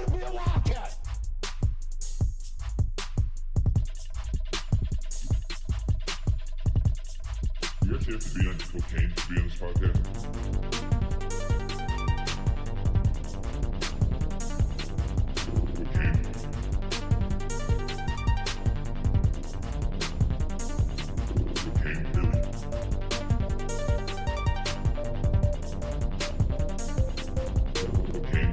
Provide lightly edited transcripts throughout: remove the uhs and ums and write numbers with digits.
You guys have to be on cocaine to be on this podcast? Cocaine. Cocaine, really. Cocaine.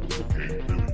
Cocaine, really.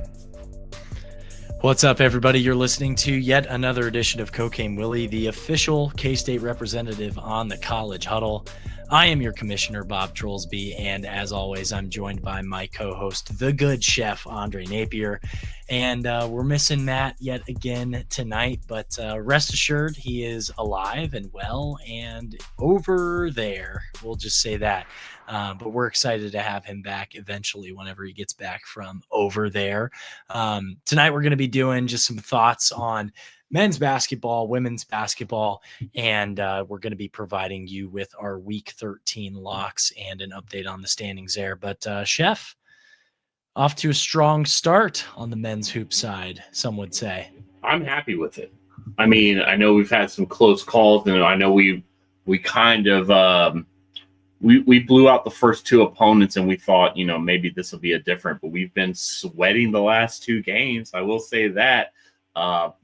What's up, everybody? You're listening to yet another edition of Cocaine Willie, the official K-State representative on the College Huddle. I am your commissioner, Bob Trollsby, and as always, I'm joined by my co-host, the good chef, Andre Napier. And we're missing Matt yet again tonight, but rest assured, he is alive and well and over there. We'll just say that. But we're excited to have him back eventually whenever he gets back from over there. Tonight, we're going to be doing just some thoughts on men's basketball, women's basketball, and we're going to be providing you with our Week 13 locks and an update on the standings there. But, Chef, off to a strong start on the men's hoop side, some would say. I'm happy with it. I mean, I know we've had some close calls, and I know we kind of we blew out the first two opponents, and we thought, maybe this will be a different. But we've been sweating the last two games. I will say that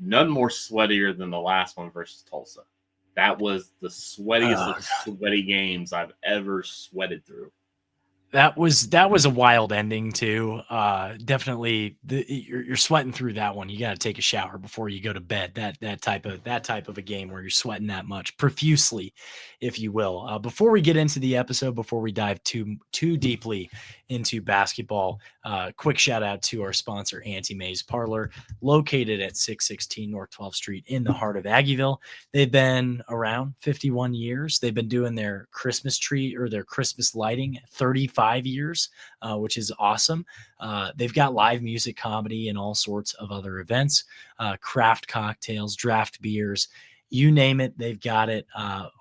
none more sweatier than the last one versus Tulsa. That was the sweatiest of sweaty games I've ever sweated through. That was a wild ending too. Definitely, you're sweating through that one. You got to take a shower before you go to bed. That type of a game where you're sweating that much profusely, if you will. Before we get into the episode, before we dive too deeply into basketball, quick shout out to our sponsor, Auntie Mae's Parlor, located at 616 North 12th Street in the heart of Aggieville. They've been around 51 years. They've been doing their Christmas tree or their Christmas lighting 35 years, which is awesome. They've got live music, comedy, and all sorts of other events, craft cocktails, draft beers, you name it, they've got it.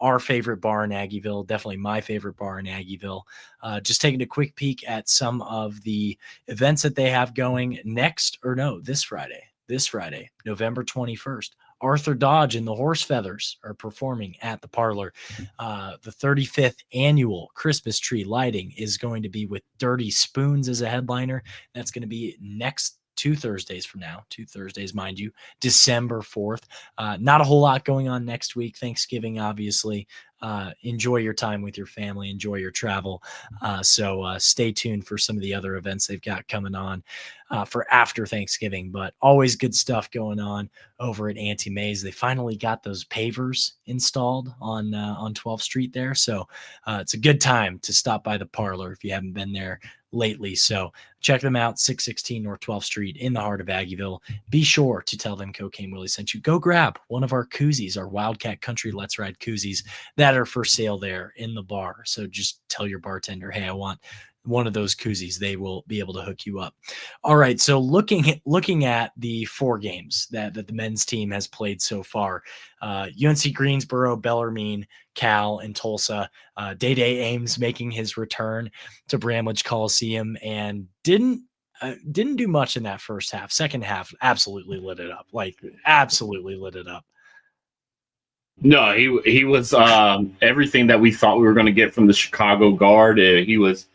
Our favorite bar in Aggieville, definitely my favorite bar in Aggieville. Just taking a quick peek at some of the events that they have going this Friday, November 21st. Arthur Dodge and the Horse Feathers are performing at the Parlor. The 35th annual Christmas tree lighting is going to be with Dirty Spoons as a headliner. That's going to be next 2 Thursdays from now, 2 Thursdays, mind you, December 4th. Not a whole lot going on next week. Thanksgiving, obviously. Enjoy your time with your family, enjoy your travel. So stay tuned for some of the other events they've got coming on for after Thanksgiving, but always good stuff going on over at Auntie Mae's. They finally got those pavers installed on 12th Street there. So it's a good time to stop by the Parlor if you haven't been there lately. So check them out, 616 North 12th Street in the heart of Aggieville. Be sure to tell them Cocaine Willie sent you. Go grab one of our koozies, our Wildcat Country Let's Ride koozies that are for sale there in the bar. So just tell your bartender, hey, I want one of those koozies. They will be able to hook you up. All right. So looking at the 4 games that the men's team has played so far, UNC Greensboro, Bellarmine, Cal, and Tulsa. Day Ames making his return to Bramlage Coliseum and didn't do much in that first half. Second half absolutely lit it up. No, he was everything that we thought we were going to get from the Chicago guard. He was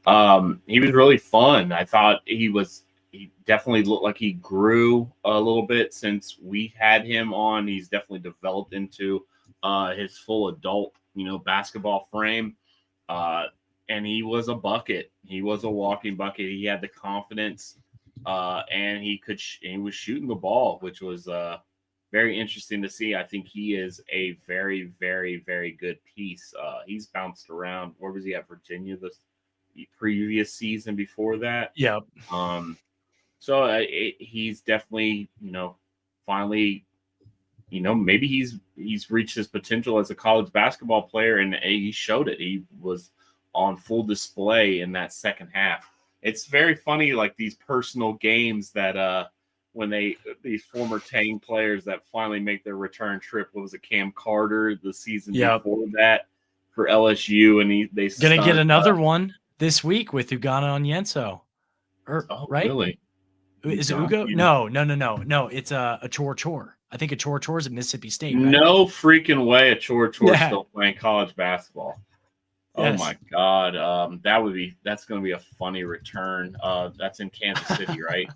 really fun. I thought he definitely looked like he grew a little bit since we had him on. He's definitely developed into his full adult, basketball frame. And he was a bucket. He was a walking bucket. He had the confidence, and he was shooting the ball, which was very interesting to see. I think he is a very, very, very good piece. He's bounced around. Where was he at? Virginia the previous season before that. Yep. So he's definitely, finally, maybe he's reached his potential as a college basketball player, and he showed it. He was on full display in that second half. It's very funny, like these personal games that when these former Tang players that finally make their return trip. What was it, Cam Carter the season before that? for LSU, and they gonna start, get another one this week with Ugana on Yenso. Right? Really? Is it Ugana? Ugo? No. It's a chore. I think a chore is at Mississippi State, right? No freaking way a chore Yeah. still playing college basketball. Oh Yes. my God. That's going to be a funny return. That's in Kansas City, right?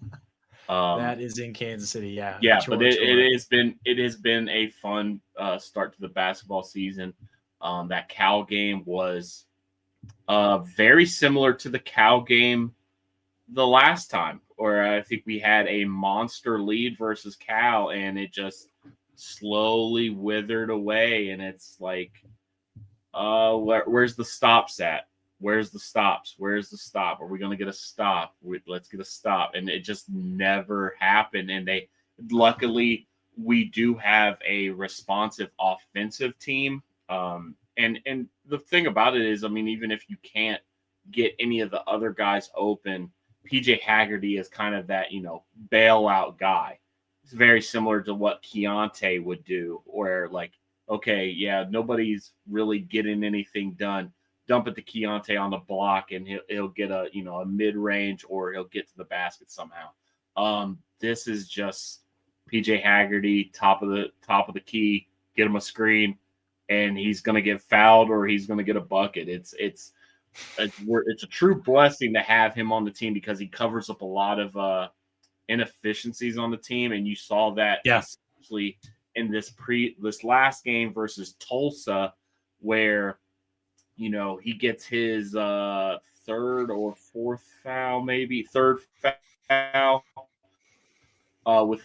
That is in Kansas City, yeah. Yeah, Chore. but it has been a fun start to the basketball season. That Cal game was very similar to the Cal game the last time, where I think we had a monster lead versus Cal, and it just slowly withered away. And it's like, where's the stops at? Where's the stops? Where's the stop? Are we going to get a stop? Let's get a stop. And it just never happened. And luckily, we do have a responsive offensive team. And the thing about it is, I mean, even if you can't get any of the other guys open, PJ Haggerty is kind of that, bailout guy. It's very similar to what Keontae would do, where like, okay, yeah, nobody's really getting anything done. Dump it to Keontae on the block, and he'll get a mid-range, or he'll get to the basket somehow. This is just PJ Haggerty, top of the key, get him a screen, and he's gonna get fouled or he's gonna get a bucket. It's a true blessing to have him on the team, because he covers up a lot of inefficiencies on the team, and you saw that especially in this last game versus Tulsa, where he gets his third or fourth foul, maybe third foul, with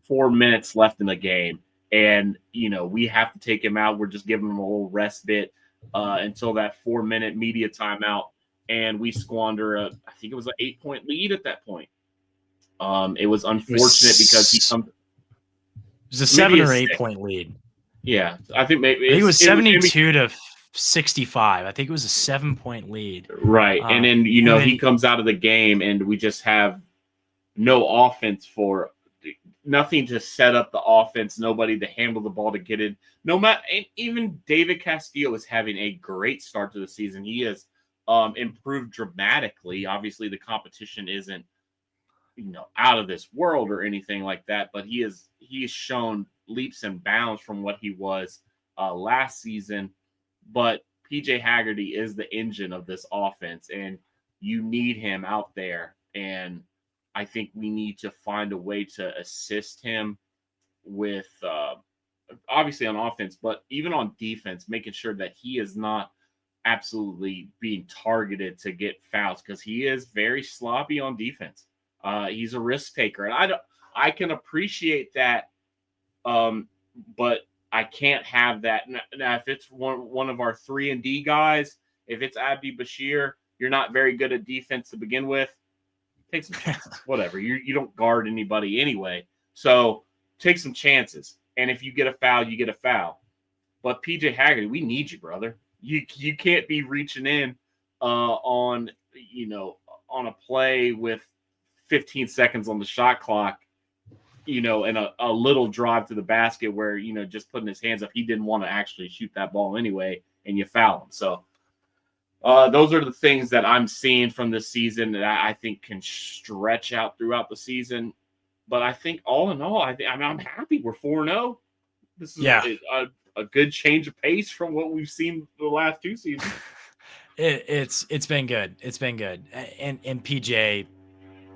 4 minutes left in the game, and we have to take him out. We're just giving him a little respite until that 4-minute media timeout, and we squander I think it was an 8-point lead at that point. It was unfortunate because he comes. It was a 7 or 8 point lead. Yeah, I think it was 72 to 65. I think it was a 7-point lead. Right, and then he comes out of the game, and we just have no offense for nothing to set up the offense, nobody to handle the ball to get it. Even David Castillo is having a great start to the season. He has improved dramatically. Obviously, the competition isn't out of this world or anything like that, but he has shown leaps and bounds from what he was last season. But PJ Haggerty is the engine of this offense, and you need him out there. And I think we need to find a way to assist him with obviously on offense, but even on defense, making sure that he is not absolutely being targeted to get fouls, because he is very sloppy on defense. He's a risk taker, and I can appreciate that, but I can't have that. Now, if it's one of our 3-and-D guys, if it's Abdi Bashir, you're not very good at defense to begin with. Take some chances. Whatever. You don't guard anybody anyway, so take some chances. And if you get a foul, you get a foul. But PJ Haggerty, we need you, brother. You can't be reaching in on a play with 15 seconds on the shot clock, and a little drive to the basket where, just putting his hands up. He didn't want to actually shoot that ball anyway, and you foul him. So those are the things that I'm seeing from this season that I think can stretch out throughout the season. But I think all in all, I'm happy. We're 4-0. This is a good change of pace from what we've seen the last 2 seasons. It's been good. It's been good. And PJ,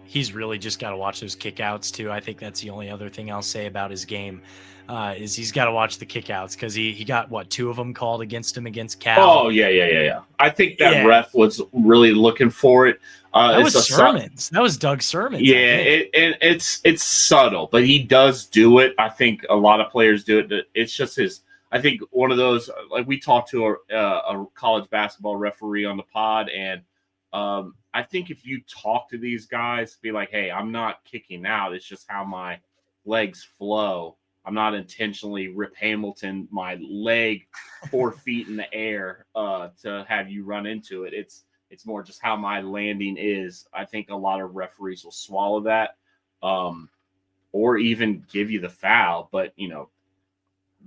he's really just got to watch those kickouts too. I think that's the only other thing I'll say about his game is he's got to watch the kickouts, because he got 2 of them called against him against Cal. Oh yeah. I think that ref was really looking for it. That was Sermons. That was Doug Sermons. Yeah, it's subtle, but he does do it. I think a lot of players do it. It's just his. I think one of those, like, we talked to a college basketball referee on the pod, and I think if you talk to these guys, be like, hey, I'm not kicking out. It's just how my legs flow. I'm not intentionally Rip Hamilton my leg 4 feet in the air to have you run into it. It's more just how my landing is. I think a lot of referees will swallow that or even give you the foul. But,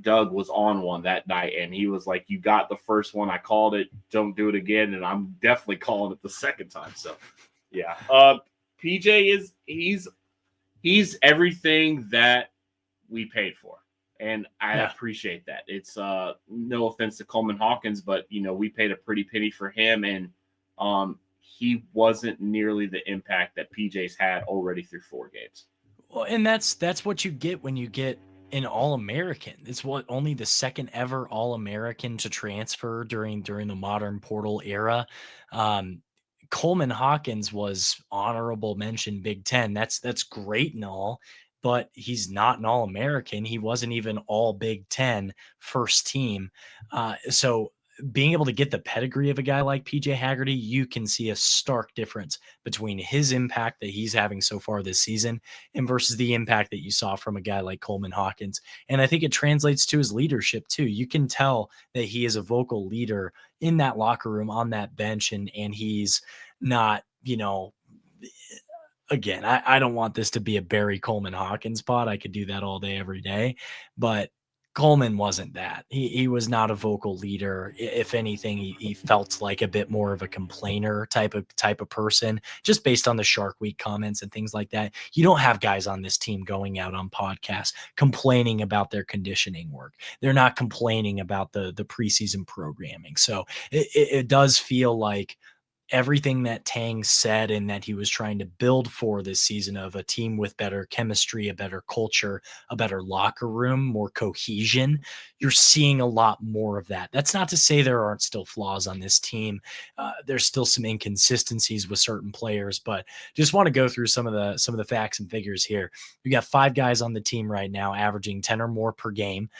Doug was on one that night, and he was like, "You got the first one. I called it. Don't do it again." And I'm definitely calling it the second time. So, yeah. PJ he's everything that we paid for, and I appreciate that. It's no offense to Coleman Hawkins, but we paid a pretty penny for him, and he wasn't nearly the impact that PJ's had already through 4 games. Well, and that's what you get when you get an All-American. It's only the second ever All-American to transfer during the modern portal era. Coleman Hawkins was honorable mention Big Ten. That's great and all, but he's not an All-American. He wasn't even all Big Ten first team. So being able to get the pedigree of a guy like PJ Haggerty, you can see a stark difference between his impact that he's having so far this season and versus the impact that you saw from a guy like Coleman Hawkins. And I think it translates to his leadership too. You can tell that he is a vocal leader in that locker room, on that bench, and he's not, again, I don't want this to be a Barry Coleman Hawkins pod. I could do that all day, every day, but Coleman wasn't that. He was not a vocal leader. If anything, he felt like a bit more of a complainer type of person, just based on the Shark Week comments and things like that. You don't have guys on this team going out on podcasts complaining about their conditioning work. They're not complaining about the preseason programming. So it does feel like everything that Tang said and that he was trying to build for this season, of a team with better chemistry, a better culture, a better locker room, more cohesion, you're seeing a lot more of that. That's not to say there aren't still flaws on this team. There's still some inconsistencies with certain players, but just want to go through some of the facts and figures here. We got 5 guys on the team right now averaging 10 or more per game,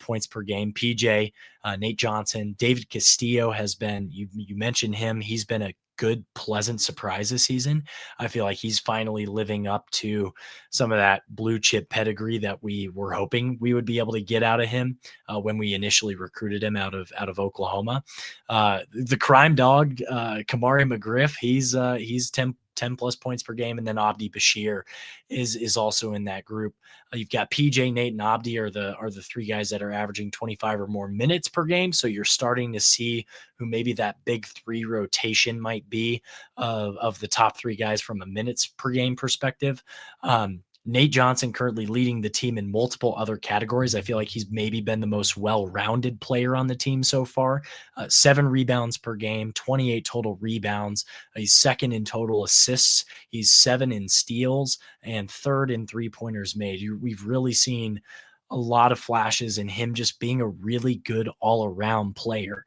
points per game. PJ, Nate Johnson, David Castillo has been, you mentioned him. He's been a good, pleasant surprise this season. I feel like he's finally living up to some of that blue chip pedigree that we were hoping we would be able to get out of him when we initially recruited him out of Oklahoma. The crime dog, Kamari McGriff, he's 10 plus points per game. And then Abdi Bashir is also in that group. You've got PJ, Nate, and Abdi are the 3 guys that are averaging 25 or more minutes per game. So you're starting to see who maybe that big 3 rotation might be of the top 3 guys from a minutes per game perspective. Nate Johnson currently leading the team in multiple other categories. I feel like he's maybe been the most well-rounded player on the team so far. 7 rebounds per game, 28 total rebounds. He's second in total assists. He's 7 in steals and 3rd in 3-pointers made. We've really seen a lot of flashes in him just being a really good all-around player.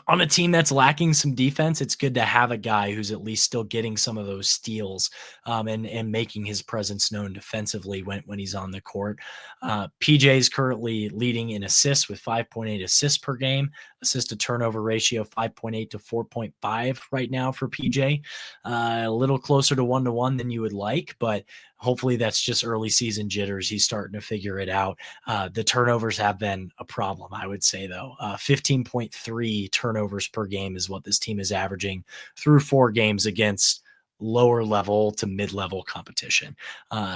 On a team that's lacking some defense, it's good to have a guy who's at least still getting some of those steals and making his presence known defensively when he's on the court. PJ is currently leading in assists with 5.8 assists per game, assist to turnover ratio 5.8 to 4.5 right now for PJ. A little closer to 1-to-1 than you would like, but hopefully that's just early season jitters. He's starting to figure it out. The turnovers have been a problem, I would say, though. 15.3 turnovers per game is what this team is averaging through 4 games against lower level to mid-level competition,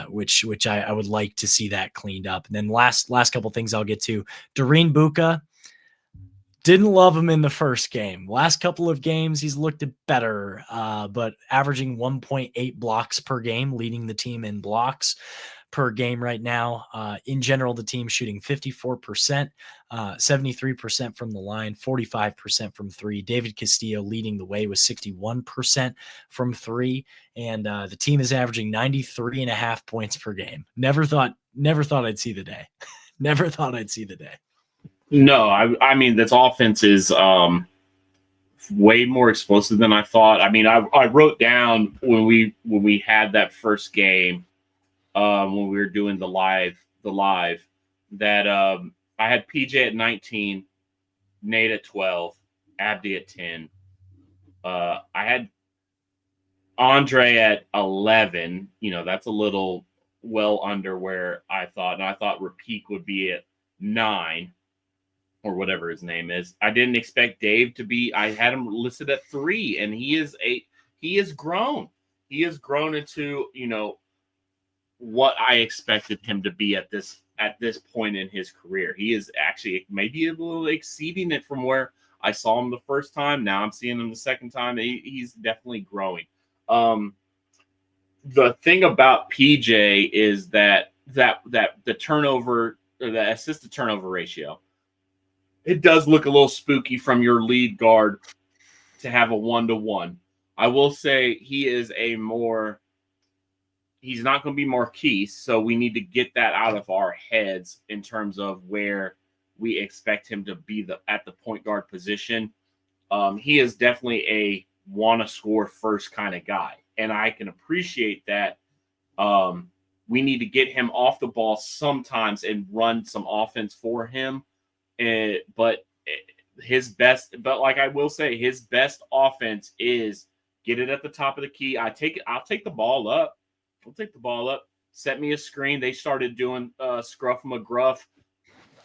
which I would like to see that cleaned up. And then last couple things I'll get to. Doreen Buka, didn't love him in the first game. Last couple of games, he's looked better, but averaging 1.8 blocks per game, leading the team in blocks per game right now. In general, the team shooting 54%, 73% from the line, 45% from 3. David Castillo leading the way with 61% from 3. And the team is averaging 93.5 points per game. Never thought I'd see the day. Never thought I'd see the day. No, I mean, this offense is way more explosive than I thought. I mean, I wrote down when we had that first game, when we were doing the live, that I had PJ at 19, Nate at 12, Abdi at 10. I had Andre at 11. That's a little well under where I thought. And I thought Rapique would be at 9. Or whatever his name is. I didn't expect Dave to be. I had him listed at 3, and he has grown. He has grown into what I expected him to be at this at this point in his career. He is actually maybe a little exceeding it from where I saw him the first time. Now I'm seeing him the second time. He's definitely growing. The thing about PJ is that the turnover or the assist to turnover ratio, it does look a little spooky from your lead guard to have a 1-to-1. I will say he's not going to be Marquise, so we need to get that out of our heads in terms of where we expect him to be at the point guard position. He is definitely a want-to-score first kind of guy, and I can appreciate that. We need to get him off the ball sometimes and run some offense for him. But like I will say, his best offense is get it at the top of the key. I'll take the ball up. I'll take the ball up. Set me a screen. They started doing Scruff McGruff,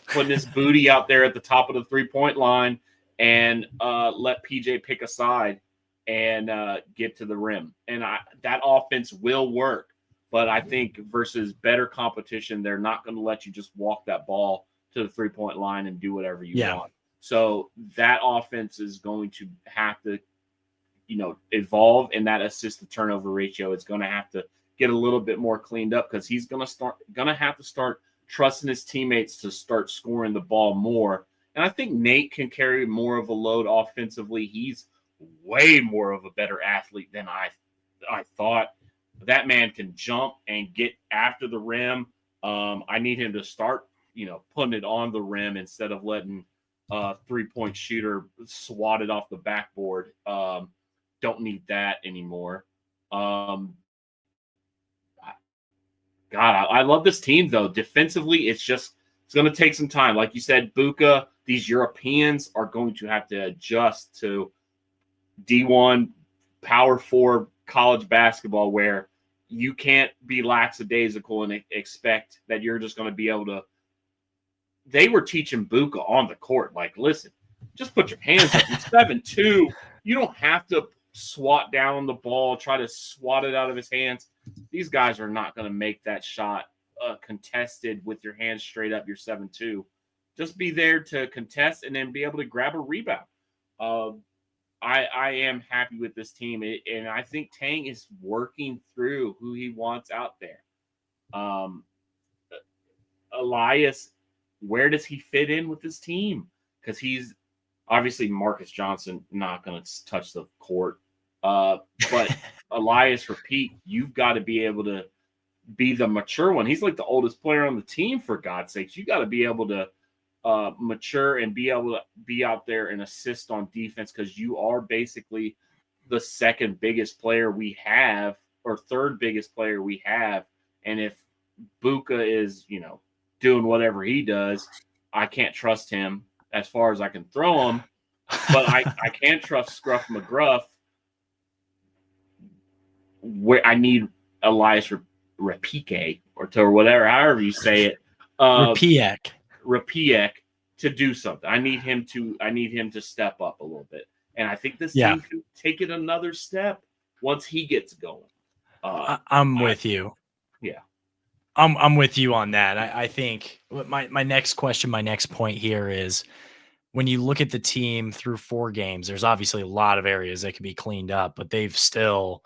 putting his booty out there at the top of the 3-point line, and let PJ pick a side and get to the rim. And that offense will work. But I think versus better competition, they're not going to let you just walk that ball to the 3-point line and do whatever you want. So that offense is going to have to, evolve, and that assist to turnover ratio is going to have to get a little bit more cleaned up because he's going to have to start trusting his teammates to start scoring the ball more. And I think Nate can carry more of a load offensively. He's way more of a better athlete than I thought. That man can jump and get after the rim. I need him to start, putting it on the rim instead of letting a 3-point shooter swat it off the backboard. Don't need that anymore. God, I love this team, though. Defensively, it's going to take some time. Like you said, Buka, these Europeans are going to have to adjust to D1 Power 4 college basketball where you can't be lackadaisical and expect that you're just going to be able to. They were teaching Buka on the court, like, listen, just put your hands up. You're 7'2". You don't have to swat down the ball, try to swat it out of his hands. These guys are not going to make that shot contested with your hands straight up. You're 7'2". Just be there to contest and then be able to grab a rebound. I am happy with this team, and I think Tang is working through who he wants out there. Elias, where does he fit in with this team? Because he's obviously Marcus Johnson not going to touch the court. But Elias, repeat, you've got to be able to be the mature one. He's like the oldest player on the team, for God's sakes. You got to be able to mature and be able to be out there and assist on defense because you are basically the second biggest player we have or third biggest player we have. And if Buka is, doing whatever he does, I can't trust him as far as I can throw him, but I can't trust Scruff McGruff. Where I need Elias Repique or whatever, however you say it, Rapiek to do something. I need him to step up a little bit, and I think this team can take it another step once he gets going. I'm with you. Yeah, I'm with you on that. I think my next question, my next point here is when you look at the team through 4 games, there's obviously a lot of areas that can be cleaned up, but they've still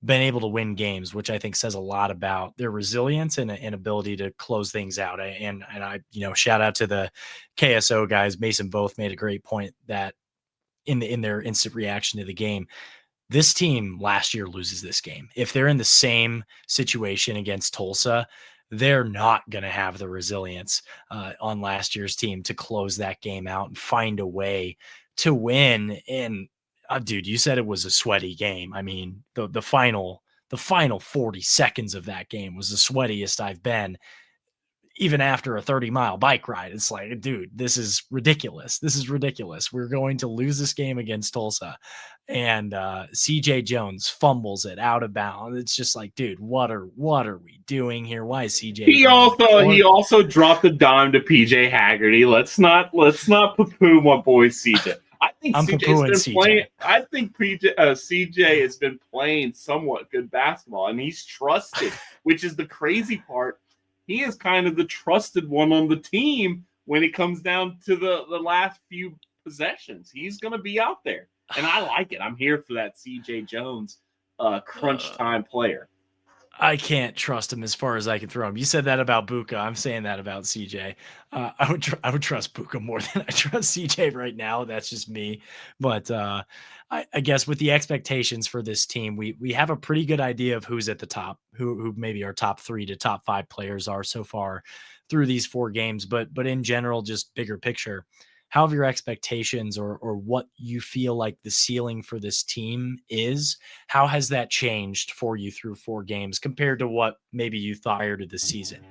been able to win games, which I think says a lot about their resilience and ability to close things out. And I, shout out to the KSO guys. Mason both made a great point that in their instant reaction to the game, this team last year loses this game. If they're in the same situation against Tulsa, they're not going to have the resilience on last year's team to close that game out and find a way to win. And dude, you said it was a sweaty game. I mean, the final 40 seconds of that game was the sweatiest I've been, even after a 30-mile bike ride. It's like, dude, this is ridiculous. This is ridiculous. We're going to lose this game against Tulsa. And CJ Jones fumbles it out of bounds. It's just like, dude, what are we doing here? Why is CJ? He also dropped the dime to PJ Haggerty. Let's not poo-poo my boy CJ. I think CJ has been playing somewhat good basketball, and he's trusted, which is the crazy part. he is kind of the trusted one on the team when it comes down to the last few possessions. He's going to be out there, and I like it. I'm here for that C.J. Jones crunch time player. I can't trust him as far as I can throw him. You said that about Buka. I'm saying that about CJ. I would trust Buka more than I trust CJ right now. That's just me. But I guess with the expectations for this team, we have a pretty good idea of who's at the top, who maybe our top 3 to top 5 players are so far through these 4 games. But in general, just bigger picture, how have your expectations or what you feel like the ceiling for this team is? How has that changed for you through 4 games compared to what maybe you thought prior to the season?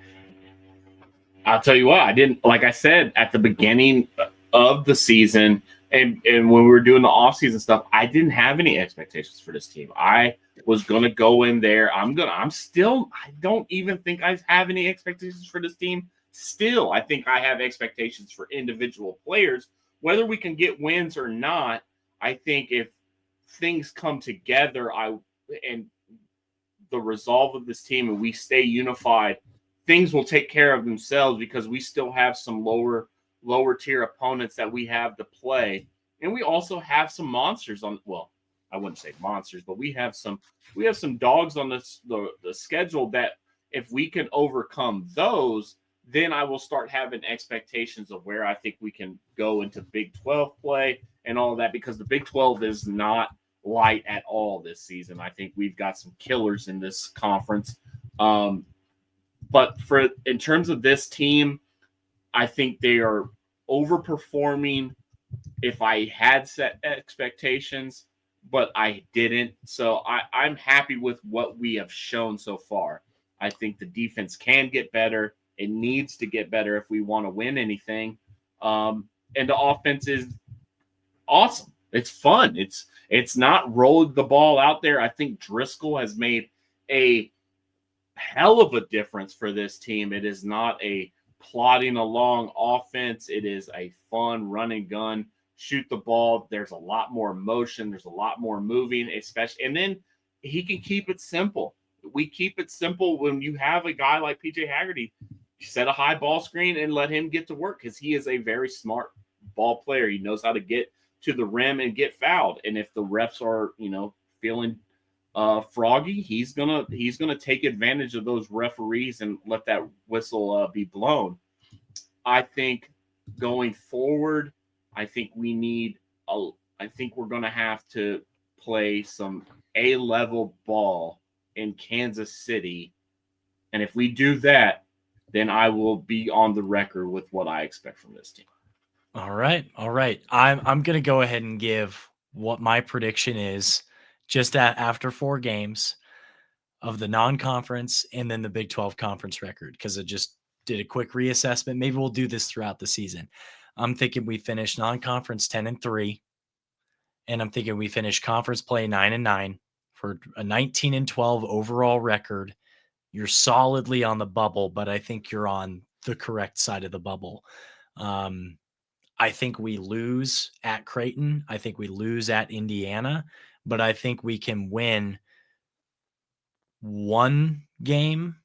I'll tell you what, I didn't, like I said, at the beginning of the season and when we were doing the offseason stuff, I didn't have any expectations for this team. I was going to go in there. I don't even think I have any expectations for this team. Still, I think I have expectations for individual players. Whether we can get wins or not, I think if things come together, and the resolve of this team and we stay unified, things will take care of themselves because we still have some lower tier opponents that we have to play. And we also have some monsters on, well, I wouldn't say monsters, but we have some dogs on the schedule that if we can overcome those, then I will start having expectations of where I think we can go into Big 12 play and all of that, because the Big 12 is not light at all this season. I think we've got some killers in this conference. But in terms of this team, I think they are overperforming if I had set expectations, but I didn't. So I'm happy with what we have shown so far. I think the defense can get better. It needs to get better if we want to win anything. And the offense is awesome. It's fun. It's not rolling the ball out there. I think Driscoll has made a hell of a difference for this team. It is not a plodding along offense. It is a fun run and gun, shoot the ball. There's a lot more motion. There's a lot more moving, especially. And then he can keep it simple. We keep it simple when you have a guy like PJ Haggerty. Set a high ball screen and let him get to work, because he is a very smart ball player. He knows how to get to the rim and get fouled. And if the refs are, feeling froggy, he's gonna take advantage of those referees and let that whistle be blown. I think going forward, I think we're gonna have to play some A-level ball in Kansas City, and if we do that, then I will be on the record with what I expect from this team. All right. I'm going to go ahead and give what my prediction is just after 4 games of the non-conference and then the Big 12 conference record, because I just did a quick reassessment. Maybe we'll do this throughout the season. I'm thinking we finish non-conference 10-3, and I'm thinking we finish conference play 9-9 for a 19-12 overall record. You're solidly on the bubble, but I think you're on the correct side of the bubble. I think we lose at Craton. I think we lose at Indiana, but I think we can win 1 game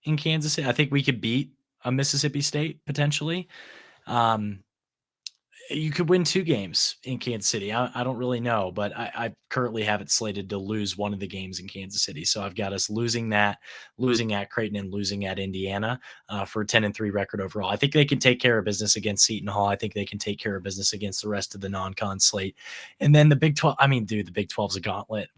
in Kansas City. I think we could beat a Mississippi State potentially. You could win 2 games in Kansas City. I don't really know, but I currently have it slated to lose one of the games in Kansas City. So I've got us losing at Craton and losing at Indiana for a 10-3 record overall. I think they can take care of business against Seton Hall. I think they can take care of business against the rest of the non-con slate. And then the Big 12, the Big 12's a gauntlet.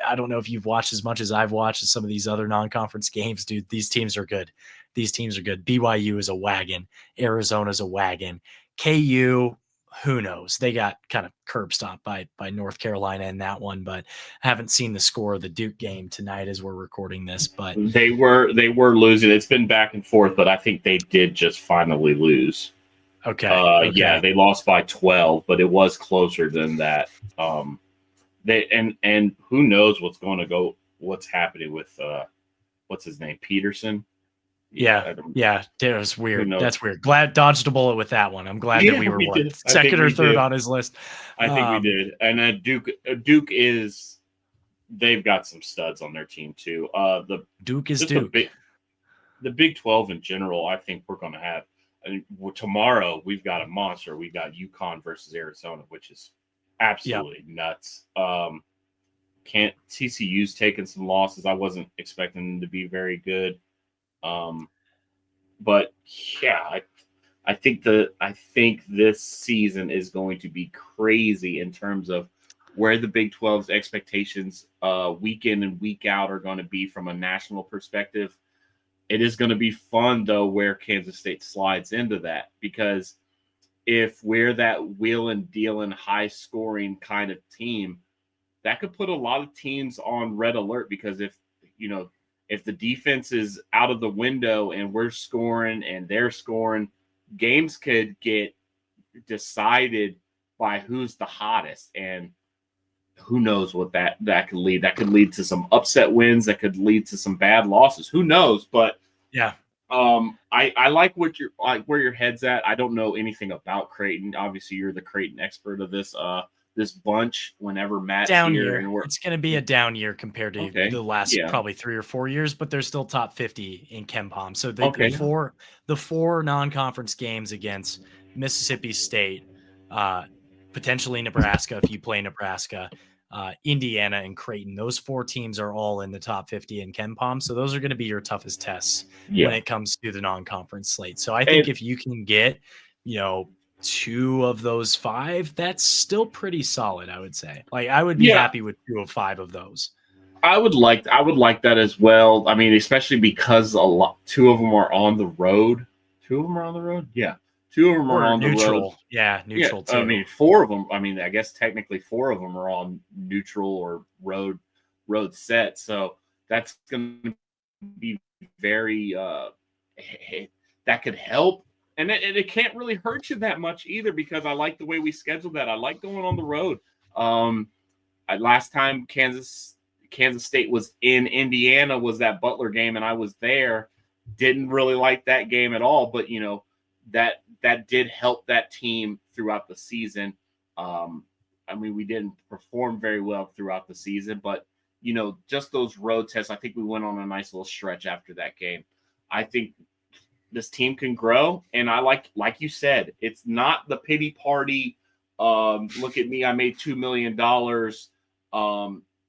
I don't know if you've watched as much as I've watched some of these other non-conference games, dude. These teams are good. BYU is a wagon. Arizona's a wagon. KU, who knows? They got kind of curb stomped by North Carolina in that one, but I haven't seen the score of the Duke game tonight as we're recording this. But they were losing. It's been back and forth, but I think they did just finally lose. Okay. Yeah, they lost by 12, but it was closer than that. And who knows what's happening with what's his name, Peterson. Yeah, that was weird. That's weird. Glad dodged a bullet with that one. I'm glad that we were second or third on his list. I think we did. And Duke is, they've got some studs on their team too. Duke is Duke. the Big 12 in general, I think we're going to have. Tomorrow we've got a monster. We've got UConn versus Arizona, which is absolutely nuts. TCU's taken some losses. I wasn't expecting them to be very good. But yeah, I think this season is going to be crazy in terms of where the Big 12's expectations week in and week out are going to be from a national perspective. It is going to be fun, though, where Kansas State slides into that, because if we're that wheeling, dealing, high-scoring kind of team, that could put a lot of teams on red alert, because if the defense is out of the window and we're scoring and they're scoring, games could get decided by who's the hottest, and who knows what that could lead. That could lead to some upset wins. That could lead to some bad losses. Who knows? But yeah, I like where your head's at. I don't know anything about Craton. Obviously, you're the Craton expert of this bunch. Whenever Matt's down here, year. It's going to be a down year compared to the last probably 3 or 4 years, but they're still top 50 in KenPom. So the four non-conference games against Mississippi State, potentially Nebraska if you play Nebraska, Indiana, and Creighton. Those 4 teams are all in the top 50 in KenPom. So those are going to be your toughest tests when it comes to the non-conference slate. So I think if you can get, 2 of those 5, that's still pretty solid, I would say. Like, I would be happy with 2 of 5 of those. I would like that as well. I mean, especially because 2 of them are on the road. 2 of them are on the road? Yeah. 2 of them are on neutral. The road. Yeah, neutral too. I mean, 4 of them. I mean, I guess technically 4 of them are on neutral or road set. So that's going to be very that could help. And it can't really hurt you that much either, because I like the way we scheduled that. I like going on the road. Last time Kansas State was in Indiana was that Butler game, and I was there. Didn't really like that game at all, but that did help that team throughout the season. I mean, we didn't perform very well throughout the season, but just those road tests, I think we went on a nice little stretch after that game. I think this team can grow, and I like you said, it's not the pity party. Look at me, I made $2 million.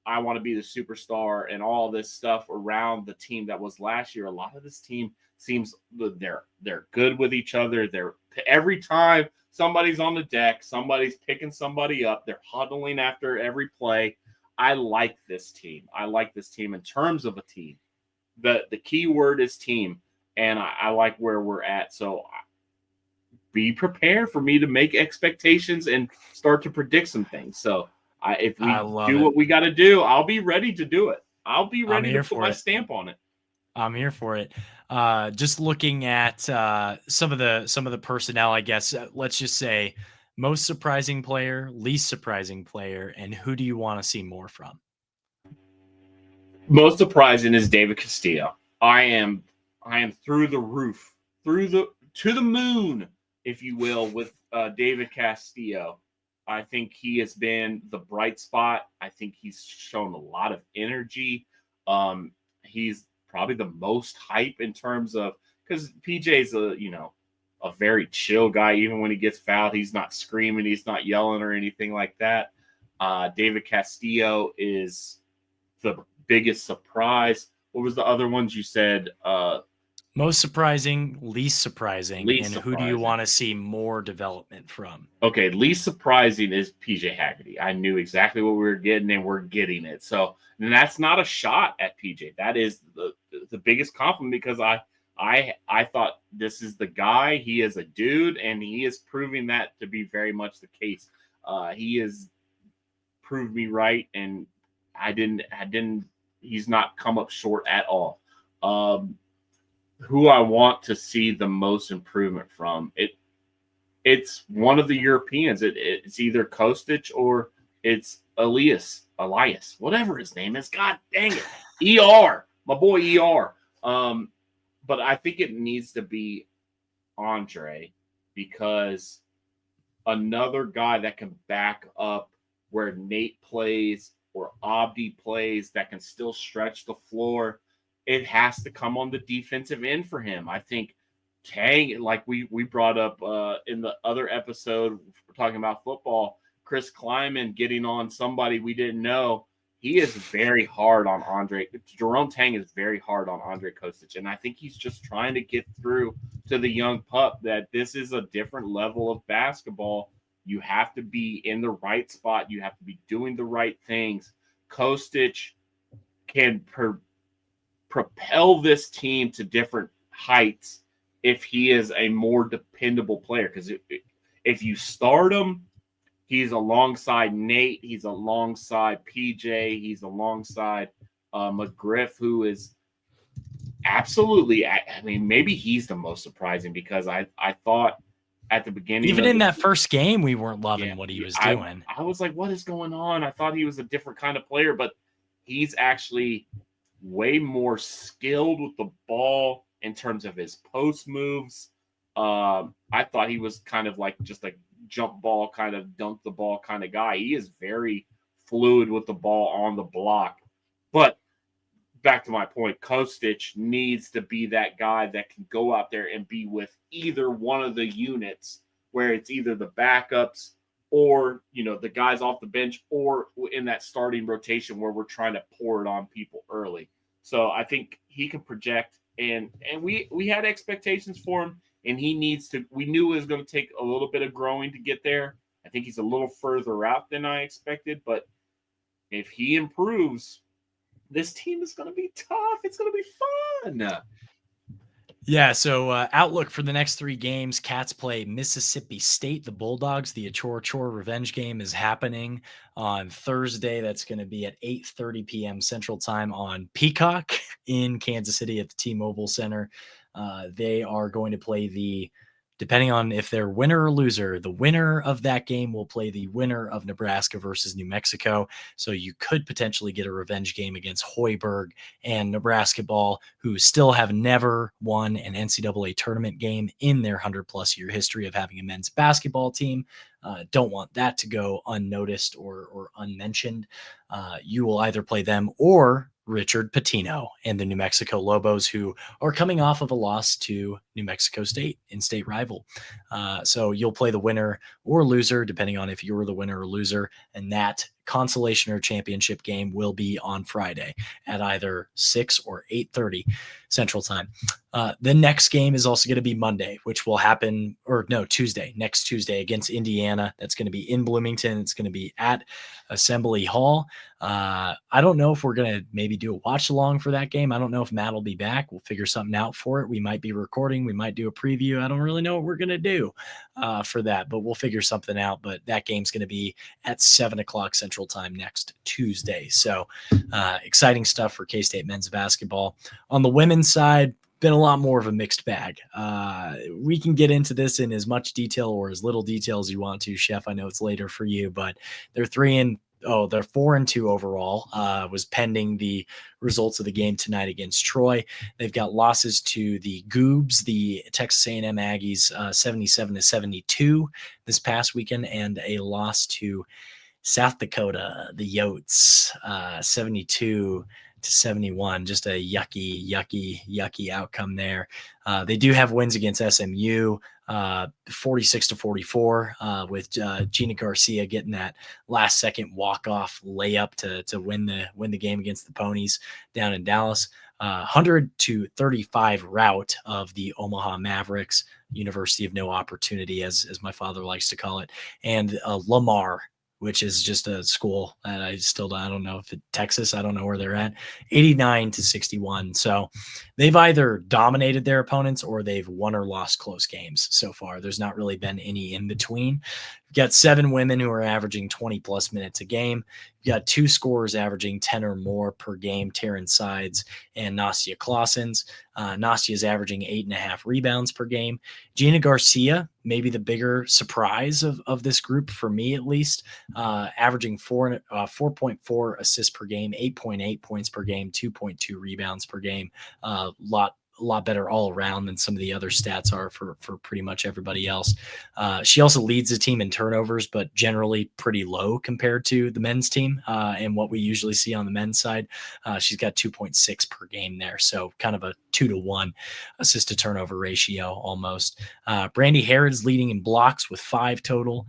I want to be the superstar and all this stuff around the team that was last year. A lot of this team seems they're good with each other. Every time somebody's on the deck, somebody's picking somebody up. They're huddling after every play. I like this team. I like this team in terms of a team. The key word is team, and I like where we're at. So be prepared for me to make expectations and start to predict some things. So if we do what we got to do, I'll be ready to do it. I'll be ready to put my stamp on it. I'm here for it. Just looking at some of the personnel, I guess. Let's just say most surprising player, least surprising player, and who do you want to see more from? Most surprising is David Castillo. I am through the roof, to the moon, if you will, with David Castillo. I think he has been the bright spot. I think he's shown a lot of energy. He's probably the most hype in terms of, because PJ's a very chill guy. Even when he gets fouled, he's not screaming, he's not yelling or anything like that. David Castillo is the biggest surprise. What was the other ones you said? Most surprising, least surprising, who do you want to see more development from? Okay, least surprising is PJ Haggerty. I knew exactly what we were getting, and we're getting it. So, and that's not a shot at PJ. That is the biggest compliment, because I thought this is the guy. He is a dude, and he is proving that to be very much the case. He has proved me right, and I didn't. He's not come up short at all. Who I want to see the most improvement from, it's one of the Europeans. It's either Kostic or it's Elias, whatever his name is. God dang it. ER, my boy ER. But I think it needs to be Andre, because another guy that can back up where Nate plays or Abdi plays, that can still stretch the floor. it has to come on the defensive end for him. I think Tang, like we brought up in the other episode, we're talking about football, Chris Kleiman getting on somebody we didn't know. He is very hard on Andre. Jerome Tang is very hard on Andre Kostic, and I think he's just trying to get through to the young pup that this is a different level of basketball. You have to be in the right spot. You have to be doing the right things. Kostic can propel this team to different heights if he is a more dependable player. Because if you start him, he's alongside Nate. He's alongside PJ. He's alongside McGriff, who is absolutely, I mean, maybe he's the most surprising because I thought at the beginning, even in that first game, we weren't loving what he was doing. I was like, what is going on? I thought he was a different kind of player, but he's actually way more skilled with the ball in terms of his post moves. I thought he was kind of like just a jump ball, kind of dunk the ball kind of guy. He is very fluid with the ball on the block. But back to my point, Kostic needs to be that guy that can go out there and be with either one of the units, where it's either the backups or, the guys off the bench, or in that starting rotation where we're trying to pour it on people early. So I think he can project, and we had expectations for him, and he needs to. We knew it was going to take a little bit of growing to get there. I think he's a little further out than I expected, but if he improves, this team is going to be tough. It's going to be fun. Yeah, so outlook for the next 3 games. Cats play Mississippi State, the Bulldogs. The Achor revenge game is happening on Thursday. That's going to be at 8:30 p.m. Central Time on Peacock in Kansas City at the T-Mobile Center. They are going to play depending on if they're winner or loser, the winner of that game will play the winner of Nebraska versus New Mexico. So you could potentially get a revenge game against Hoiberg and Nebraska ball, who still have never won an NCAA tournament game in their 100-plus year history of having a men's basketball team. Don't want that to go unnoticed or unmentioned. You will either play them or Richard Pitino and the New Mexico Lobos, who are coming off of a loss to New Mexico State, in-state rival. So you'll play the winner or loser, depending on if you were the winner or loser, and that consolation or championship game will be on Friday at either 6 or 8:30 Central Time. The next game is also going to be Monday, which will happen, next Tuesday against Indiana. That's going to be in Bloomington. It's going to be at Assembly Hall. I don't know if we're going to maybe do a watch along for that game. I don't know if Matt will be back. We'll figure something out for it. We might be recording. We might do a preview. I don't really know what we're going to do for that, but we'll figure something out. But that game's going to be at 7 o'clock Central Time next Tuesday. So exciting stuff for K-State men's basketball. On the women's side, been a lot more of a mixed bag. We can get into this in as much detail or as little detail as you want to, Chef. I know it's later for you, but they're 4-2 overall. Was pending the results of the game tonight against Troy. They've got losses to the Goobs, the Texas A&M Aggies, 77-72 this past weekend, and a loss to South Dakota, the Yotes, 72-71. Just a yucky outcome there. They do have wins against SMU, 46-44, with Gina Garcia getting that last second walk-off layup to win the game against the Ponies down in Dallas. 100-35 rout of the Omaha Mavericks, University of No Opportunity, as my father likes to call it, and Lamar, which is just a school that I don't know if it's Texas. I don't know where they're at. 89-61. So they've either dominated their opponents or they've won or lost close games so far. There's not really been any in between. We've got 7 women who are averaging 20-plus minutes a game. We've got 2 scorers averaging 10 or more per game, Taryn Sides and Nastia Clausens. Nastia is averaging 8.5 rebounds per game. Gina Garcia, maybe the bigger surprise of this group, for me at least, averaging 4.4 assists per game, 8.8 points per game, 2.2 rebounds per game. lot better all around than some of the other stats are for pretty much everybody else. She also leads the team in turnovers, but generally pretty low compared to the men's team and what we usually see on the men's side. She's got 2.6 per game there, so kind of a 2-to-1 assist to turnover ratio almost. Brandy Harrod's leading in blocks with 5 total.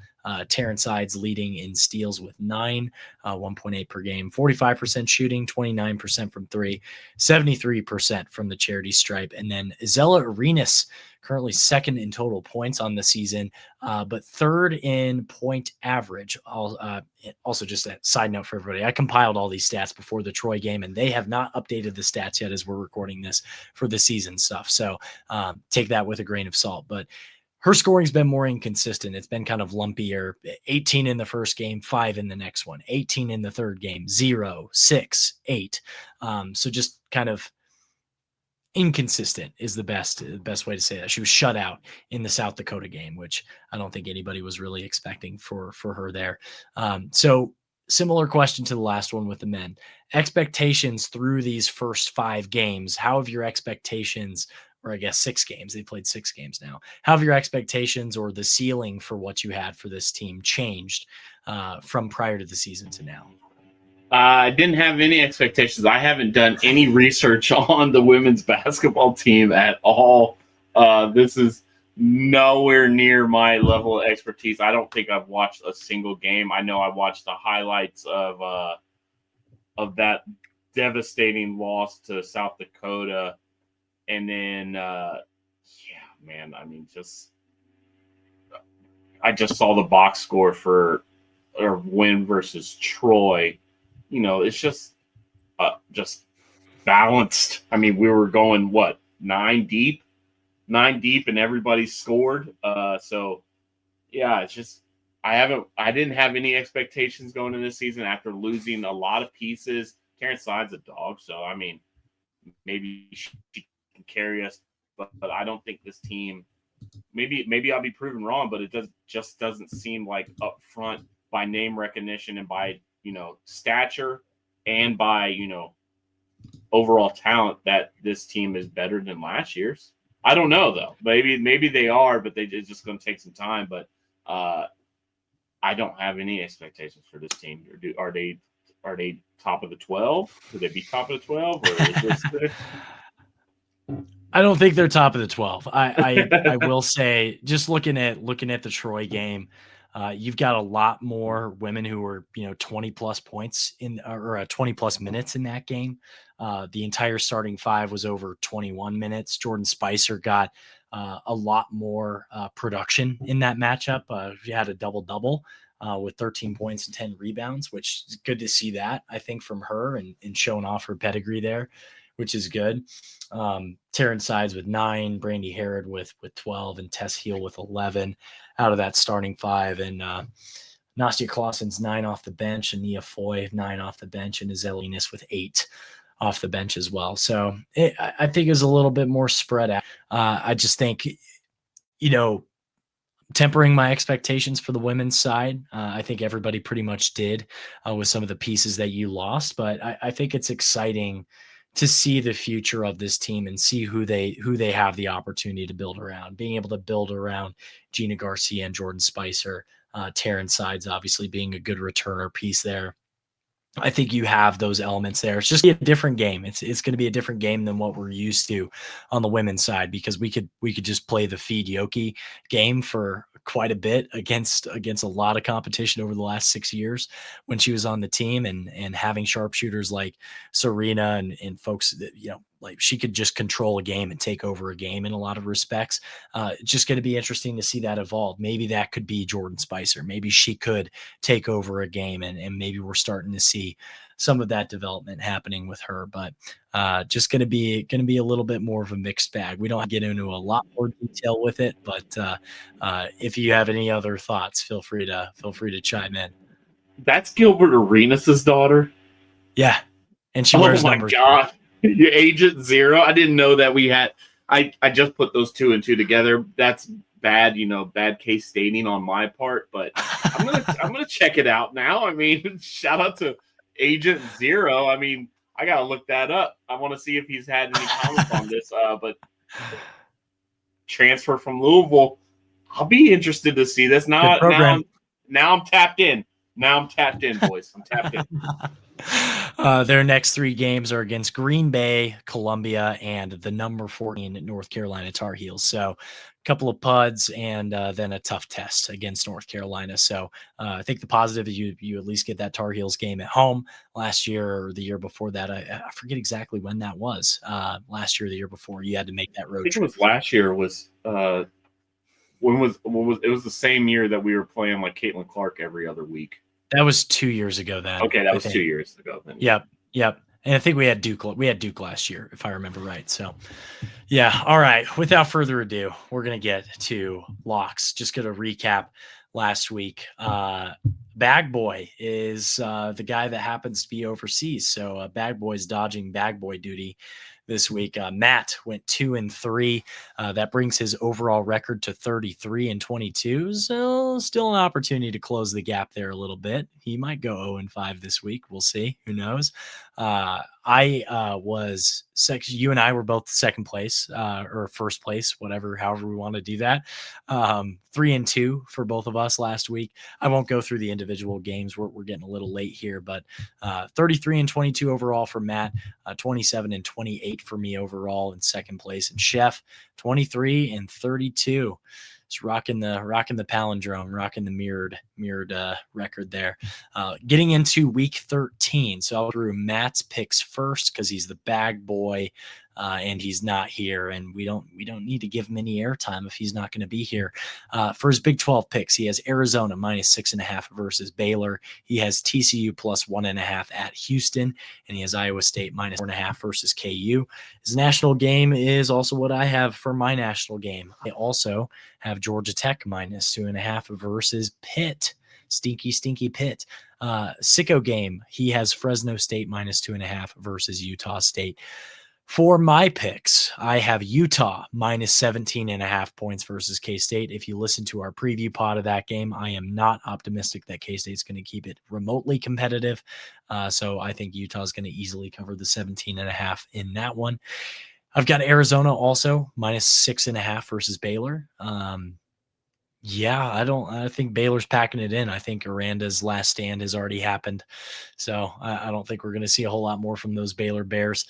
Terrence Ides leading in steals with 9, 1.8 per game, 45% shooting, 29% from 3, 73% from the charity stripe. And then Zella Arenas, currently second in total points on the season, but third in point average. Also, just a side note for everybody, I compiled all these stats before the Troy game, and they have not updated the stats yet as we're recording this for the season stuff. So take that with a grain of salt. But her scoring's been more inconsistent. It's been kind of lumpier. 18 in the first game, 5 in the next one. 18 in the third game, 0, 6, 8. So just kind of inconsistent is the best way to say that. She was shut out in the South Dakota game, which I don't think anybody was really expecting for her there. So similar question to the last one with the men. Expectations through these first 5 games. How have your expectations, or I guess 6 games, they played 6 games now, how have your expectations or the ceiling for what you had for this team changed from prior to the season to now? I didn't have any expectations. I haven't done any research on the women's basketball team at all. This is nowhere near my level of expertise. I don't think I've watched a single game. I know I watched the highlights of that devastating loss to South Dakota. And then, I just saw the box score for a win versus Troy. It's just balanced. I mean, we were going, 9 deep, and everybody scored. So yeah, it's just, I didn't have any expectations going into this season after losing a lot of pieces. Karen Side's a dog. So, I mean, maybe she can carry us, but I don't think this team, maybe I'll be proven wrong, but it doesn't seem like up front by name recognition and by, stature and by, overall talent that this team is better than last year's. I don't know though. Maybe they are, but it's just going to take some time. But I don't have any expectations for this team. Are they top of the 12? Could they be top of the 12? Or is this I don't think they're top of the 12. I will say, just looking at the Troy game, you've got a lot more women who were 20 plus points or 20 plus minutes in that game. The entire starting 5 was over 21 minutes. Jordan Spicer got a lot more production in that matchup. She had a double with 13 points and 10 rebounds, which is good to see that, I think, from her and showing off her pedigree there, which is good. Terrence Sides with 9, Brandy Harrod with 12, and Tess Heel with 11 out of that starting 5. And Nastia Clausen's 9 off the bench, and Nia Foy 9 off the bench, and Zelinas with 8 off the bench as well. So I think it was a little bit more spread out. I just think, tempering my expectations for the women's side. I think everybody pretty much did with some of the pieces that you lost, but I think it's exciting to see the future of this team and see who they have the opportunity to build around. Being able to build around Gina Garcia and Jordan Spicer, Terrence Sides obviously being a good returner piece there. I think you have those elements there. It's just a different game. It's going to be a different game than what we're used to on the women's side, because we could just play the feed Yoki game for quite a bit against a lot of competition over the last 6 years when she was on the team, and having sharpshooters like Serena and folks that, like, she could just control a game and take over a game in a lot of respects. It's just going to be interesting to see that evolve. Maybe that could be Jordan Spicer. Maybe she could take over a game, and maybe we're starting to see some of that development happening with her. But just going to be a little bit more of a mixed bag. We don't get into a lot more detail with it, but if you have any other thoughts, feel free to chime in. That's Gilbert Arenas' daughter? Yeah, and she wears numbers. Oh my God. Agent Zero. I didn't know that we had. I just put those 2 and 2 together. That's bad, bad case stating on my part. But I'm gonna check it out now. I mean, shout out to Agent Zero. I mean, I gotta look that up. I want to see if he's had any comments on this. But transfer from Louisville, I'll be interested to see this. Now I'm tapped in. Now I'm tapped in, boys. I'm tapped in. Their next 3 games are against Green Bay, Columbia, and the number 14 North Carolina Tar Heels. So a couple of puds and then a tough test against North Carolina. So I think the positive is you at least get that Tar Heels game at home. Last year or the year before that, I forget exactly when that was. Last year or the year before, you had to make that road trip. I think it was last year. When was it was the same year that we were playing like Caitlin Clark every other week. That was 2 years ago then. Okay, that was 2 years ago then. Yep. And I think we had Duke last year, if I remember right. So, yeah. All right. Without further ado, we're going to get to locks. Just going to recap last week. Bag Boy is the guy that happens to be overseas. So Bag Boy's dodging Bag Boy duty this week. Matt went 2-3. That brings his overall record to 33-22. So still an opportunity to close the gap there a little bit. He might go 0-5 this week. We'll see. Who knows? I was second. You and I were both second place or first place, however we want to do that. 3-2 for both of us last week. I won't go through the individual games. We're getting a little late here, but 33-22 overall for Matt, 27-28 for me overall in second place, and Chef 23-32. Just rocking the palindrome, rocking the mirrored record there. Getting into week 13. So I'll go through Matt's picks first because he's the bag boy and he's not here, and we don't need to give him any airtime if he's not going to be here. For his Big 12 picks, he has Arizona -6.5 versus Baylor. He has TCU +1.5 at Houston, and he has Iowa State -4.5 versus KU. His national game is also what I have for my national game. I also have Georgia Tech -2.5 versus Pitt. Stinky Pitt. Sicko game, he has Fresno State -2.5 versus Utah State. For my picks, I have Utah -17.5 points versus K-State. If you listen to our preview pod of that game, I am not optimistic that K-State's going to keep it remotely competitive. So I think Utah is going to easily cover the 17.5 in that one. I've got Arizona also -6.5 versus Baylor. I think Baylor's packing it in. I think Aranda's last stand has already happened. So I don't think we're going to see a whole lot more from those Baylor Bears.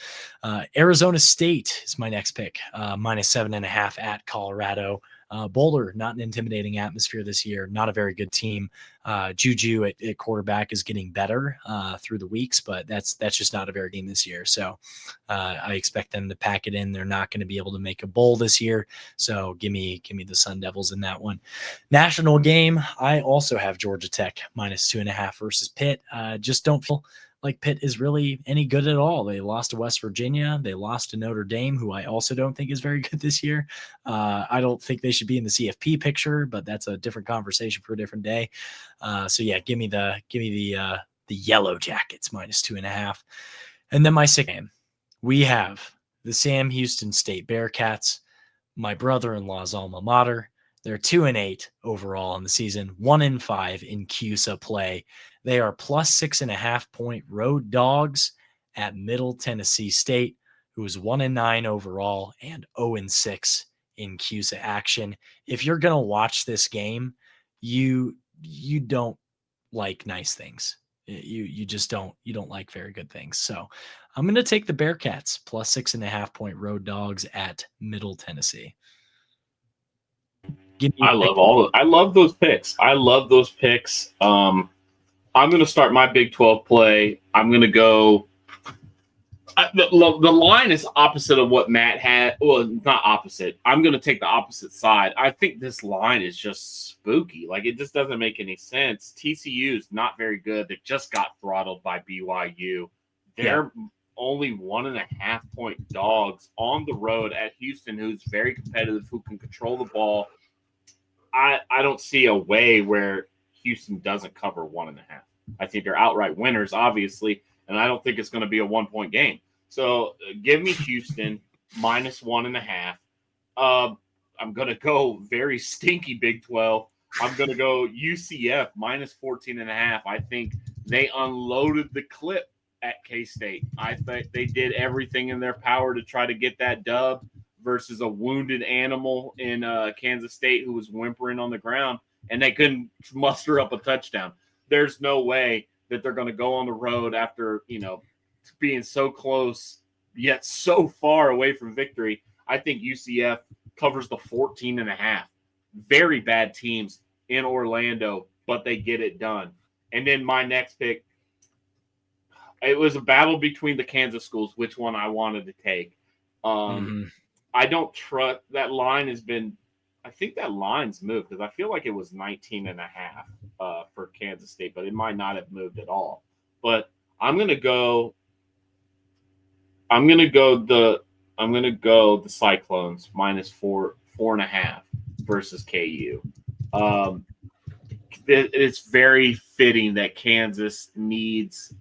Arizona State is my next pick, -7.5 at Colorado. Boulder, not an intimidating atmosphere this year. Not a very good team. Juju at quarterback is getting better through the weeks, but that's just not a very good team this year. So I expect them to pack it in. They're not going to be able to make a bowl this year. So give me the Sun Devils in that one. National game, I also have Georgia Tech -2.5 versus Pitt. Just don't feel like Pitt is really any good at all. They lost to West Virginia. They lost to Notre Dame, who I also don't think is very good this year. I don't think they should be in the CFP picture, but that's a different conversation for a different day. So yeah, give me the Yellow Jackets -2.5. And then my second game, we have the Sam Houston State Bearcats, my brother-in-law's alma mater. They're 2-8 overall in the season, 1-5 in CUSA play. They are +6.5 point road dogs at Middle Tennessee State, who is 1-9 overall and 0-6 in CUSA action. If you're gonna watch this game, you don't like nice things. You just don't. You don't like very good things. So I'm gonna take the Bearcats +6.5 point road dogs at Middle Tennessee. I love those picks. I'm going to start my Big 12 play. I'm going to go. The line is opposite of what Matt had. Well, not opposite. I'm going to take the opposite side. I think this line is just spooky. Like, it just doesn't make any sense. TCU is not very good. They just got throttled by BYU. They're only 1.5 point dogs on the road at Houston, who's very competitive, who can control the ball. I don't see a way where Houston doesn't cover 1.5. I think they're outright winners, obviously, and I don't think it's going to be a 1-point game. So give me Houston -1.5. I'm going to go very stinky Big 12. I'm going to go UCF -14.5. I think they unloaded the clip at K-State. I think they did everything in their power to try to get that dub versus a wounded animal in Kansas State who was whimpering on the ground, and they couldn't muster up a touchdown. There's no way that they're going to go on the road after, being so close yet so far away from victory. I think UCF covers the 14.5. Very bad teams in Orlando, but they get it done. And then my next pick, it was a battle between the Kansas schools, which one I wanted to take. I don't trust that line has been, I think that line's moved because I feel like it was 19.5 for Kansas State, but it might not have moved at all. But I'm gonna go the Cyclones minus 4.5 versus KU. It's very fitting that Kansas needs,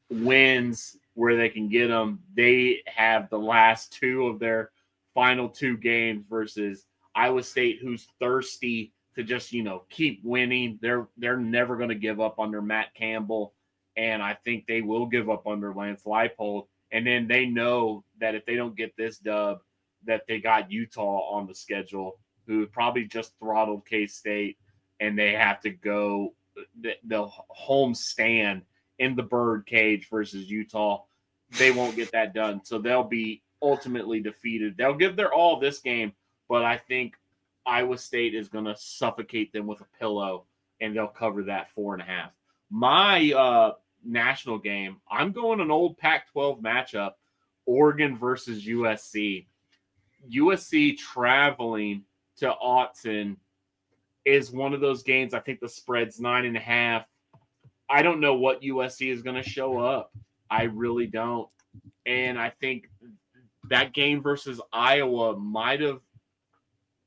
wins where they can get them. They have the last two of their final two games versus Iowa State, who's thirsty to just, keep winning. They're never going to give up under Matt Campbell, and I think they will give up under Lance Leipold. And then they know that if they don't get this dub, that they got Utah on the schedule, who probably just throttled K-State, and they have to go the home stand in the bird cage versus Utah. They won't get that done. So they'll be ultimately defeated. They'll give their all this game, but I think Iowa State is going to suffocate them with a pillow, and they'll cover that 4.5. My national game, I'm going an old Pac-12 matchup, Oregon versus USC. USC traveling to Autzen is one of those games. I think the spread's 9.5. I don't know what USC is going to show up. I really don't. And I think that game versus Iowa might have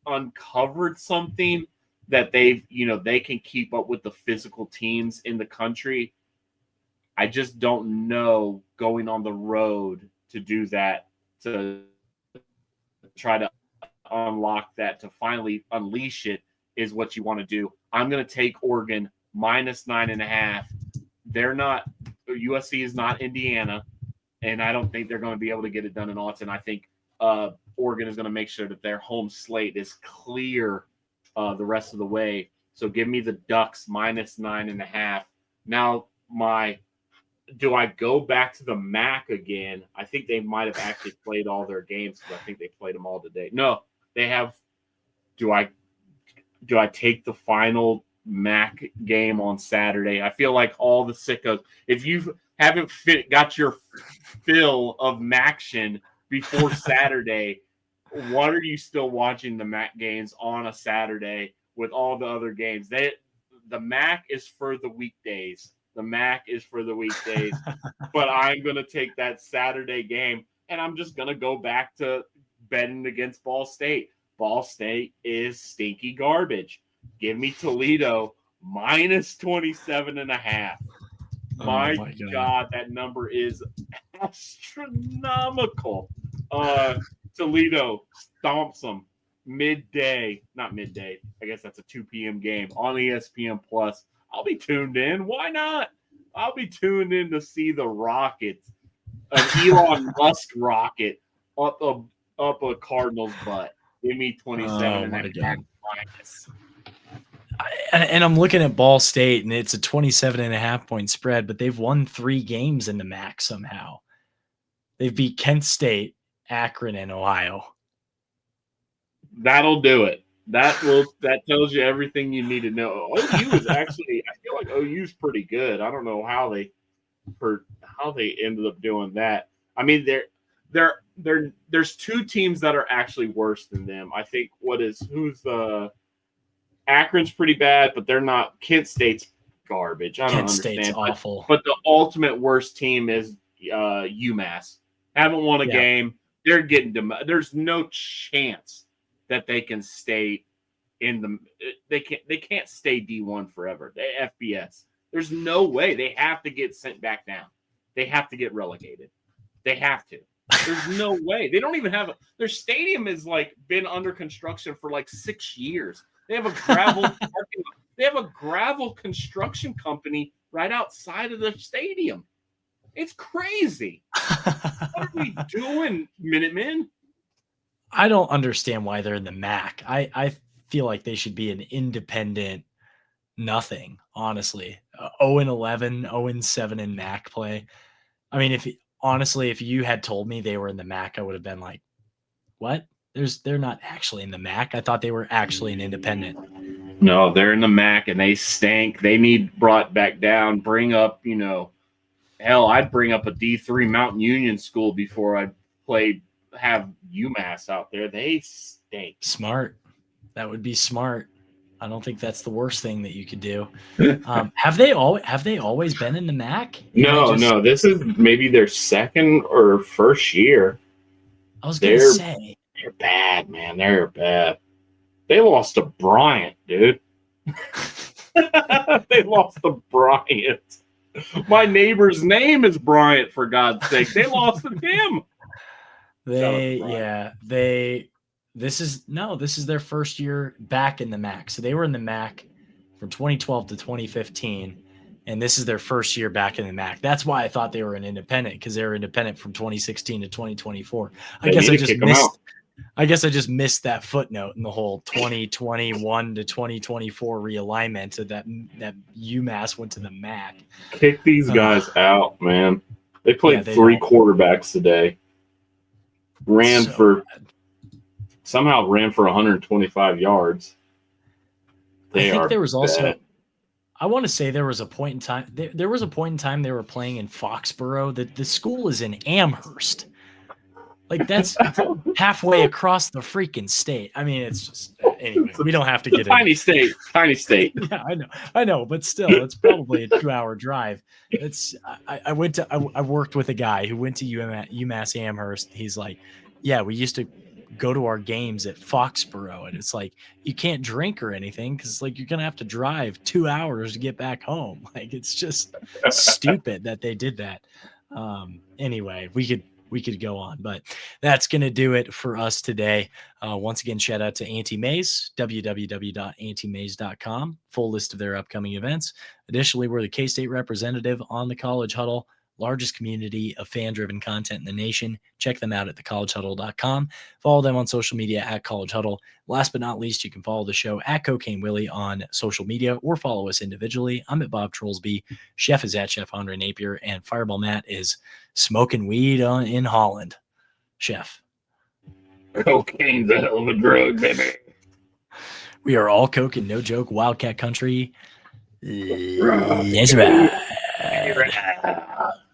uncovered something that they can keep up with the physical teams in the country. I just don't know going on the road to do that, to try to unlock that, to finally unleash it is what you want to do. I'm going to take Oregon minus 9.5. USC is not Indiana, and I don't think they're going to be able to get it done in Autzen. I think Oregon is going to make sure that their home slate is clear the rest of the way. So give me the Ducks minus 9.5. Now, do I go back to the MAC again? I think they might have actually played all their games because I think they played them all today. No, they have. Do I take the final MAC game on Saturday? I feel like all the sickos, if you haven't got your fill of MACtion before Saturday, what are you still watching the MAC games on a Saturday with all the other games? The MAC is for the weekdays. The MAC is for the weekdays. But I'm going to take that Saturday game, and I'm just going to go back to betting against Ball State. Ball State is stinky garbage. Give me Toledo minus 27.5. My God, that number is astronomical. Toledo stomps them not midday. I guess that's a 2 p.m. game on ESPN Plus. I'll be tuned in. Why not? I'll be tuned in to see the Rockets, an Elon Musk rocket up a Cardinals butt. Give me 27.5 minus. And I'm looking at Ball State, and it's a 27.5 point spread, but they've won 3 games in the MAC somehow. They've beat Kent State, Akron, and Ohio. That'll do it. That tells you everything you need to know. OU is actually, I feel like OU's pretty good. I don't know how they ended up doing that. I mean, there's 2 teams that are actually worse than them. I think Akron's pretty bad, but they're not. Kent State's garbage. I don't understand. Kent State's awful. But the ultimate worst team is UMass. Haven't won a game. They're getting there's no chance that they can stay in the. They can't stay D1 forever. They FBS. There's no way. They have to get sent back down. They have to get relegated. They have to. There's no way. They don't even have their stadium is been under construction for 6 years. They have a gravel construction company right outside of the stadium. It's crazy. What are we doing, Minutemen? I don't understand why they're in the MAC. I feel like they should be an independent nothing, honestly. 0-11, 0-7 in MAC play. I mean, if you had told me they were in the MAC, I would have been like, what? They're not actually in the MAC. I thought they were actually an independent. No, they're in the MAC and they stink. They need brought back down. Bring up, hell, I'd bring up a D3 Mountain Union school before I have UMass out there. They stink. Smart. That would be smart. I don't think that's the worst thing that you could do. Have they always been in the MAC? No. This is maybe their second or first year. I was gonna say they're bad, man. They're bad. They lost to Bryant, dude. They lost to Bryant. My neighbor's name is Bryant, for God's sake. They lost to him. This is their first year back in the MAC. So they were in the MAC from 2012 to 2015, and this is their first year back in the MAC. That's why I thought they were an independent, because they were independent from 2016 to 2024. I guess I just missed that footnote in the whole 2021 to 2024 realignment of that UMass went to the MAC. Kick these guys out, man. They played three quarterbacks today. Ran for 125 yards. I want to say there was a point in time. There was a point in time they were playing in Foxborough. The school is in Amherst. Like, that's halfway across the freaking state. I mean, it's just anyway. We don't have to get tiny state. Yeah, I know, but still, it's probably a 2-hour drive. I worked with a guy who went to UMass Amherst. He's like, yeah, we used to go to our games at Foxborough, and it's like you can't drink or anything because like you're gonna have to drive 2 hours to get back home. Like, it's just stupid that they did that. Anyway, we could go on, but that's going to do it for us today. Once again, shout out to Anti-Maze, www.antimaze.com, full list of their upcoming events. Additionally, we're the K-State representative on the College Huddle, largest community of fan-driven content in the nation. Check them out at thecollegehuddle.com. Follow them on social media at College Huddle. Last but not least, you can follow the show at Cocaine Willie on social media or follow us individually. I'm at Bob Trollsby. Chef is at Chef Andre Napier, and Fireball Matt is smoking weed in Holland. Chef. Cocaine's a hell of a drug, baby. We are all coke and no joke, Wildcat Country. That's right.